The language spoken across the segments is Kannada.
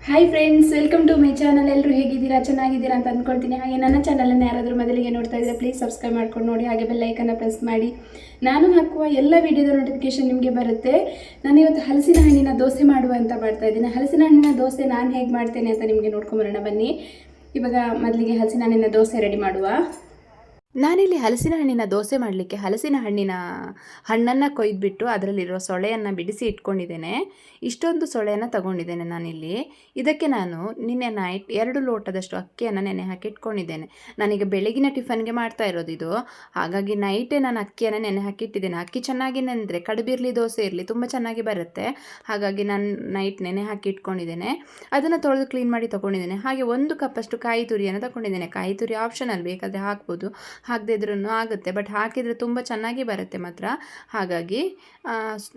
Hi friends, welcome to my channel. ಎಲ್ಲರೂ ಹೇಗಿದ್ದೀರಾ? ಚೆನ್ನಾಗಿದ್ದೀರಾ ಅಂತ ಅಂದ್ಕೊಳ್ತೀನಿ. ಹಾಗೆ ನನ್ನ ಚಾನಲನ್ನು ಯಾರಾದರೂ ಮೊದಲಿಗೆ ನೋಡ್ತಾ ಇದ್ದರೆ ಪ್ಲೀಸ್ ಸಬ್ಸ್ಕ್ರೈಬ್ ಮಾಡ್ಕೊಂಡು ನೋಡಿ, ಹಾಗೆ ಬೆಲ್ಲೈಕನ್ನು ಪ್ರೆಸ್ ಮಾಡಿ. ನಾನು ಹಾಕುವ ಎಲ್ಲ ವಿಡಿಯೋದ ನೋಟಿಫಿಕೇಶನ್ ನಿಮಗೆ ಬರುತ್ತೆ. ನಾನು ಇವತ್ತು ಹಲಸಿನ ಹಣ್ಣಿನ ದೋಸೆ ಮಾಡುವ ಅಂತ ಮಾಡ್ತಾ ಇದ್ದೀನಿ. ಹಲಸಿನ ಹಣ್ಣಿನ ದೋಸೆ ನಾನು ಹೇಗೆ ಮಾಡ್ತೇನೆ ಅಂತ ನಿಮಗೆ ನೋಡ್ಕೊಂಬರೋಣ ಬನ್ನಿ. ಇವಾಗ ಮೊದಲಿಗೆ ಹಲಸಿನ ಹಣ್ಣಿನ ದೋಸೆ ರೆಡಿ ಮಾಡುವ. ನಾನಿಲ್ಲಿ ಹಲಸಿನ ಹಣ್ಣಿನ ದೋಸೆ ಮಾಡಲಿಕ್ಕೆ ಹಲಸಿನ ಹಣ್ಣನ್ನು ಕೊಯ್ದುಬಿಟ್ಟು ಅದರಲ್ಲಿರೋ ಸೊಳೆಯನ್ನು ಬಿಡಿಸಿ ಇಟ್ಕೊಂಡಿದ್ದೇನೆ. ಇಷ್ಟೊಂದು ಸೊಳೆಯನ್ನು ತಗೊಂಡಿದ್ದೇನೆ ನಾನಿಲ್ಲಿ. ಇದಕ್ಕೆ ನಾನು ನಿನ್ನೆ ನೈಟ್ 2 ಲೋಟದಷ್ಟು ಅಕ್ಕಿಯನ್ನು ನೆನೆ ಹಾಕಿ ಇಟ್ಕೊಂಡಿದ್ದೇನೆ. ನಾನೀಗ ಬೆಳಗಿನ ಟಿಫನ್ಗೆ ಮಾಡ್ತಾ ಇರೋದು ಇದು. ಹಾಗಾಗಿ ನೈಟೇ ನಾನು ಅಕ್ಕಿಯನ್ನು ನೆನೆ ಹಾಕಿ ಇಟ್ಟಿದ್ದೇನೆ. ಅಕ್ಕಿ ಚೆನ್ನಾಗಿ ನೆನೆದರೆ ಕಡುಬಿರಲಿ ದೋಸೆ ಇರಲಿ ತುಂಬ ಚೆನ್ನಾಗಿ ಬರುತ್ತೆ. ಹಾಗಾಗಿ ನಾನು ನೈಟ್ ನೆನೆ ಹಾಕಿ ಇಟ್ಕೊಂಡಿದ್ದೇನೆ. ಅದನ್ನು ತೊಳೆದು ಕ್ಲೀನ್ ಮಾಡಿ ತೊಗೊಂಡಿದ್ದೇನೆ. ಹಾಗೆ 1 ಕಪ್ಪಷ್ಟು ಕಾಯಿ ತುರಿಯನ್ನು ತಗೊಂಡಿದ್ದೇನೆ. ಕಾಯಿ ತುರಿ ಆಪ್ಷನಲ್, ಬೇಕಾದರೆ ಹಾಕ್ಬೋದು, ಹಾಕದೇ ಇದ್ರೂ ಆಗುತ್ತೆ. ಬಟ್ ಹಾಕಿದರೆ ತುಂಬ ಚೆನ್ನಾಗಿ ಬರುತ್ತೆ ಮಾತ್ರ. ಹಾಗಾಗಿ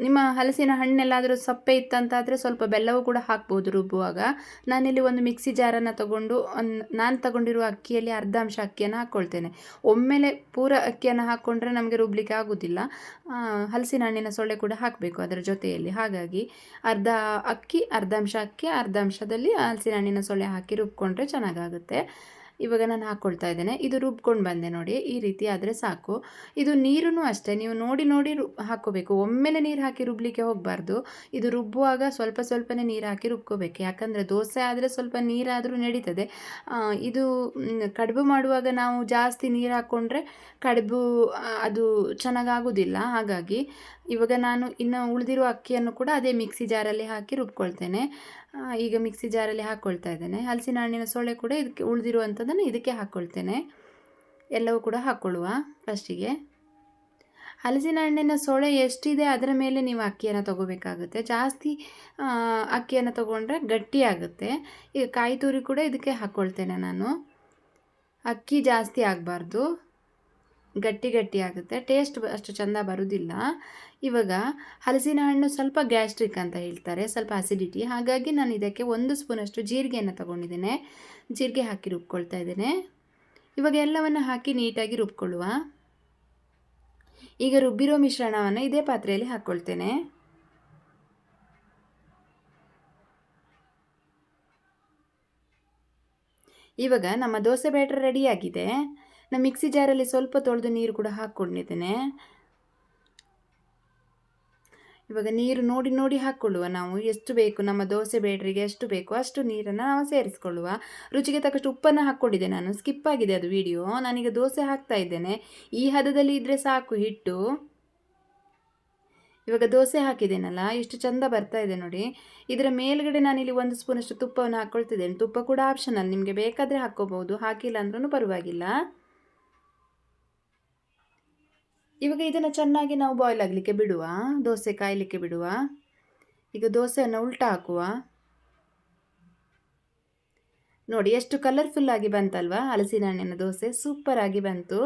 ನಿಮ್ಮ ಹಲಸಿನ ಹಣ್ಣೆಲ್ಲಾದರೂ ಸಪ್ಪೆ ಇತ್ತಂತಾದರೆ ಸ್ವಲ್ಪ ಬೆಲ್ಲವೂ ಕೂಡ ಹಾಕ್ಬೋದು ರುಬ್ಬುವಾಗ. ನಾನಿಲ್ಲಿ ಒಂದು ಮಿಕ್ಸಿ ಜಾರನ್ನು ತಗೊಂಡು ನಾನು ತಗೊಂಡಿರುವ ಅಕ್ಕಿಯಲ್ಲಿ ಅರ್ಧ ಅಂಶ ಅಕ್ಕಿಯನ್ನು ಹಾಕ್ಕೊಳ್ತೇನೆ. ಒಮ್ಮೆಲೆ ಪೂರ ಅಕ್ಕಿಯನ್ನು ಹಾಕ್ಕೊಂಡ್ರೆ ನಮಗೆ ರುಬ್ಬಲಿಕ್ಕೆ ಆಗೋದಿಲ್ಲ. ಹಲಸಿನ ಹಣ್ಣಿನ ಸೊಳ್ಳೆ ಕೂಡ ಹಾಕಬೇಕು ಅದರ ಜೊತೆಯಲ್ಲಿ. ಹಾಗಾಗಿ ಅರ್ಧ ಅರ್ಧ ಅಂಶದಲ್ಲಿ ಹಲಸಿನ ಹಣ್ಣಿನ ಸೊಳ್ಳೆ ಹಾಕಿ ರುಬ್ಕೊಂಡ್ರೆ ಚೆನ್ನಾಗಾಗುತ್ತೆ. ಇವಾಗ ನಾನು ಹಾಕ್ಕೊಳ್ತಾ ಇದ್ದೇನೆ. ಇದು ರುಬ್ಕೊಂಡು ಬಂದೆ ನೋಡಿ, ಈ ರೀತಿ ಆದರೆ ಸಾಕು. ಇದು ನೀರೂ ಅಷ್ಟೇ, ನೀವು ನೋಡಿ ಹಾಕ್ಕೋಬೇಕು. ಒಮ್ಮೆಲೆ ನೀರು ಹಾಕಿ ರುಬ್ಲಿಕ್ಕೆ ಹೋಗಬಾರ್ದು. ಇದು ರುಬ್ಬುವಾಗ ಸ್ವಲ್ಪ ಸ್ವಲ್ಪನೇ ನೀರು ಹಾಕಿ ರುಬ್ಕೋಬೇಕು. ಯಾಕಂದರೆ ದೋಸೆ ಆದರೆ ಸ್ವಲ್ಪ ನೀರಾದರೂ ನಡೀತದೆ. ಇದು ಕಡುಬು ಮಾಡುವಾಗ ನಾವು ಜಾಸ್ತಿ ನೀರು ಹಾಕ್ಕೊಂಡ್ರೆ ಕಡುಬು ಅದು ಚೆನ್ನಾಗಾಗೋದಿಲ್ಲ. ಹಾಗಾಗಿ ಇವಾಗ ನಾನು ಇನ್ನು ಉಳಿದಿರುವ ಅಕ್ಕಿಯನ್ನು ಕೂಡ ಅದೇ ಮಿಕ್ಸಿ ಜಾರಲ್ಲಿ ಹಾಕಿ ರುಬ್ಕೊಳ್ತೇನೆ. ಈಗ ಮಿಕ್ಸಿ ಜಾರಲ್ಲಿ ಹಾಕ್ಕೊಳ್ತಾ ಇದ್ದೇನೆ. ಹಲಸಿನ ಹಣ್ಣಿನ ಸೊಳ್ಳೆ ಕೂಡ ಇದಕ್ಕೆ ಉಳಿದಿರುವಂಥದ್ದನ್ನು ಇದಕ್ಕೆ ಹಾಕ್ಕೊಳ್ತೇನೆ. ಎಲ್ಲವೂ ಕೂಡ ಹಾಕ್ಕೊಳ್ಳುವ ಫಸ್ಟಿಗೆ. ಹಲಸಿನ ಹಣ್ಣಿನ ಸೊಳೆ ಎಷ್ಟಿದೆ ಅದರ ಮೇಲೆ ನೀವು ಅಕ್ಕಿಯನ್ನು ತಗೋಬೇಕಾಗುತ್ತೆ. ಜಾಸ್ತಿ ಅಕ್ಕಿಯನ್ನು ತಗೊಂಡ್ರೆ ಗಟ್ಟಿಯಾಗುತ್ತೆ. ಈಗ ಕಾಯಿ ತುರಿ ಕೂಡ ಇದಕ್ಕೆ ಹಾಕ್ಕೊಳ್ತೇನೆ ನಾನು. ಅಕ್ಕಿ ಜಾಸ್ತಿ ಆಗಬಾರ್ದು, ಗಟ್ಟಿ ಆಗುತ್ತೆ, ಟೇಸ್ಟ್ ಅಷ್ಟು ಚೆಂದ ಬರೋದಿಲ್ಲ. ಇವಾಗ ಹಲಸಿನ ಹಣ್ಣು ಸ್ವಲ್ಪ ಗ್ಯಾಸ್ಟ್ರಿಕ್ ಅಂತ ಹೇಳ್ತಾರೆ, ಸ್ವಲ್ಪ ಅಸಿಡಿಟಿ. ಹಾಗಾಗಿ ನಾನು ಇದಕ್ಕೆ 1 ಸ್ಪೂನಷ್ಟು ಜೀರಿಗೆಯನ್ನು ತಗೊಂಡಿದ್ದೇನೆ. ಜೀರಿಗೆ ಹಾಕಿ ರುಬ್ಕೊಳ್ತಾ ಇದ್ದೇನೆ. ಇವಾಗ ಎಲ್ಲವನ್ನು ಹಾಕಿ ನೀಟಾಗಿ ರುಬ್ಕೊಳ್ಳುವ. ಈಗ ರುಬ್ಬಿರೋ ಮಿಶ್ರಣವನ್ನು ಇದೇ ಪಾತ್ರೆಯಲ್ಲಿ ಹಾಕ್ಕೊಳ್ತೇನೆ. ಇವಾಗ ನಮ್ಮ ದೋಸೆ ಬ್ಯಾಟರ್ ರೆಡಿಯಾಗಿದೆ. ನಾನು ಮಿಕ್ಸಿ ಜಾರಲ್ಲಿ ಸ್ವಲ್ಪ ತೊಳೆದು ನೀರು ಕೂಡ ಹಾಕ್ಕೊಂಡಿದ್ದೇನೆ. ಇವಾಗ ನೀರು ನೋಡಿ ಹಾಕ್ಕೊಳ್ಳುವ. ನಾವು ಎಷ್ಟು ಬೇಕು, ನಮ್ಮ ದೋಸೆ ಬೇಡ್ರಿಗೆ ಎಷ್ಟು ಬೇಕು ಅಷ್ಟು ನೀರನ್ನು ನಾವು ಸೇರಿಸ್ಕೊಳ್ಳುವ. ರುಚಿಗೆ ತಕ್ಕಷ್ಟು ಉಪ್ಪನ್ನು ಹಾಕ್ಕೊಂಡಿದ್ದೆ ನಾನು, ಸ್ಕಿಪ್ ಆಗಿದೆ ಅದು ವಿಡಿಯೋ. ನಾನೀಗ ದೋಸೆ ಹಾಕ್ತಾ ಇದ್ದೇನೆ. ಈ ಹದದಲ್ಲಿ ಇದ್ದರೆ ಸಾಕು ಹಿಟ್ಟು. ಇವಾಗ ದೋಸೆ ಹಾಕಿದ್ದೇನಲ್ಲ, ಎಷ್ಟು ಚಂದ ಬರ್ತಾ ಇದೆ ನೋಡಿ. ಇದರ ಮೇಲ್ಗಡೆ ನಾನಿಲ್ಲಿ 1 ಸ್ಪೂನಷ್ಟು ತುಪ್ಪವನ್ನು ಹಾಕ್ಕೊಳ್ತಿದ್ದೇನೆ. ತುಪ್ಪ ಕೂಡ ಆಪ್ಷನಲ್, ನಿಮಗೆ ಬೇಕಾದರೆ ಹಾಕ್ಕೋಬಹುದು, ಹಾಕಿಲ್ಲ ಅಂದ್ರೂ ಪರವಾಗಿಲ್ಲ. ಇವಾಗ ಇದನ್ನು ಚೆನ್ನಾಗಿ ನಾವು ಬಾಯ್ಲ್ ಆಗಲಿಕ್ಕೆ ಬಿಡುವ, ದೋಸೆ ಕಾಯಲಿಕ್ಕೆ ಬಿಡುವ. ಈಗ ದೋಸೆಯನ್ನು ಉಲ್ಟಾ ಹಾಕುವ. ನೋಡಿ ಎಷ್ಟು ಕಲರ್ಫುಲ್ಲಾಗಿ ಬಂತಲ್ವಾ ಹಲಸಿನ ಹಣ್ಣಿನ ದೋಸೆ, ಸೂಪರಾಗಿ ಬಂತು.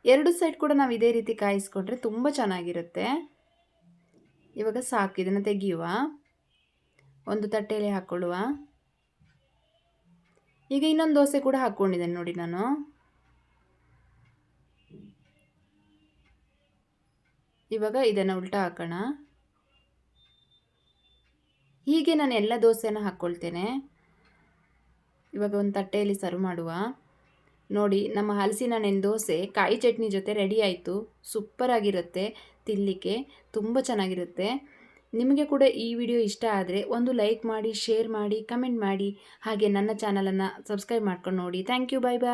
2 ಸೈಡ್ ಕೂಡ ನಾವು ಇದೇ ರೀತಿ ಕಾಯಿಸ್ಕೊಂಡ್ರೆ ತುಂಬ ಚೆನ್ನಾಗಿರುತ್ತೆ. ಇವಾಗ ಸಾಕು, ಇದನ್ನು ತೆಗೆಯುವ. ಒಂದು ತಟ್ಟೆಯಲ್ಲಿ ಹಾಕ್ಕೊಳ್ಳುವ. ಈಗ ಇನ್ನೊಂದು ದೋಸೆ ಕೂಡ ಹಾಕ್ಕೊಂಡಿದ್ದೇನೆ ನೋಡಿ ನಾನು. ಇವಾಗ ಇದನ್ನು ಉಲ್ಟಾ ಹಾಕೋಣ. ಹೀಗೆ ನಾನು ಎಲ್ಲ ದೋಸೆಯನ್ನು ಹಾಕ್ಕೊಳ್ತೇನೆ. ಇವಾಗ ಒಂದು ತಟ್ಟೆಯಲ್ಲಿ ಸರ್ವ್ ಮಾಡುವ. ನೋಡಿ, ನಮ್ಮ ಹಲಸಿನ ಹಣ್ಣಿನ ದೋಸೆ ಕಾಯಿ ಚಟ್ನಿ ಜೊತೆ ರೆಡಿ ಆಯಿತು. ಸೂಪರಾಗಿರುತ್ತೆ, ತಿನ್ನಲಿಕ್ಕೆ ತುಂಬ ಚೆನ್ನಾಗಿರುತ್ತೆ. ನಿಮಗೆ ಕೂಡ ಈ ವಿಡಿಯೋ ಇಷ್ಟ ಆದರೆ ಒಂದು ಲೈಕ್ ಮಾಡಿ, ಶೇರ್ ಮಾಡಿ, ಕಮೆಂಟ್ ಮಾಡಿ. ಹಾಗೆ ನನ್ನ ಚಾನಲನ್ನು ಸಬ್ಸ್ಕ್ರೈಬ್ ಮಾಡ್ಕೊಂಡು ನೋಡಿ. Thank you, bye bye.